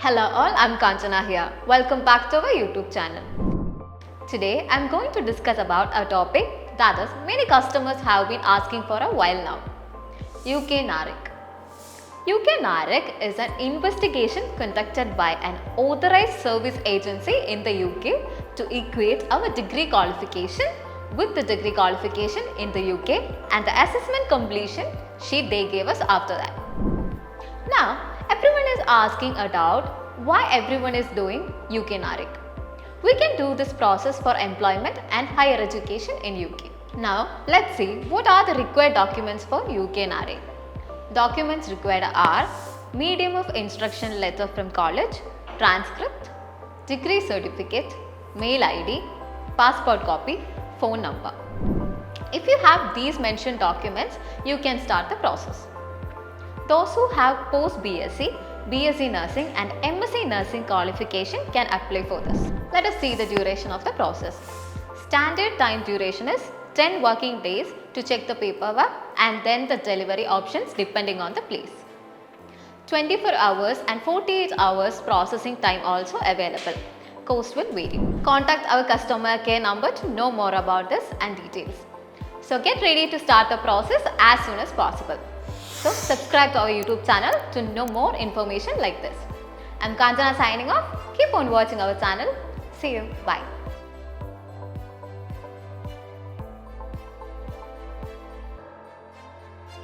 Hello all, I'm Kanchana here. Welcome back to our YouTube channel. Today I'm going to discuss about a topic that is many customers have been asking for a while now. UK Naric. UK Naric is an investigation conducted by an authorized service agency in the UK to equate our degree qualification with the degree qualification in the UK and the assessment completion sheet they gave us after that. Now, everyone is asking about why everyone is doing UK Naric. We can do this process for employment and higher education in UK. Now, let's see what are the required documents for UK Naric. Documents required are medium of instruction letter from college, transcript, degree certificate, mail ID, passport copy, phone number. If you have these mentioned documents, you can start the process. Those who have post-BSc, BSc Nursing and MSc Nursing qualification can apply for this. Let us see the duration of the process. Standard time duration is 10 working days to check the paperwork and then the delivery options depending on the place. 24 hours and 48 hours processing time also available. Cost will vary. Contact our customer care number to know more about this and details. So get ready to start the process as soon as possible. So subscribe to our YouTube channel to know more information like this. I'm Kanchana signing off. Keep on watching our channel. See you. Bye.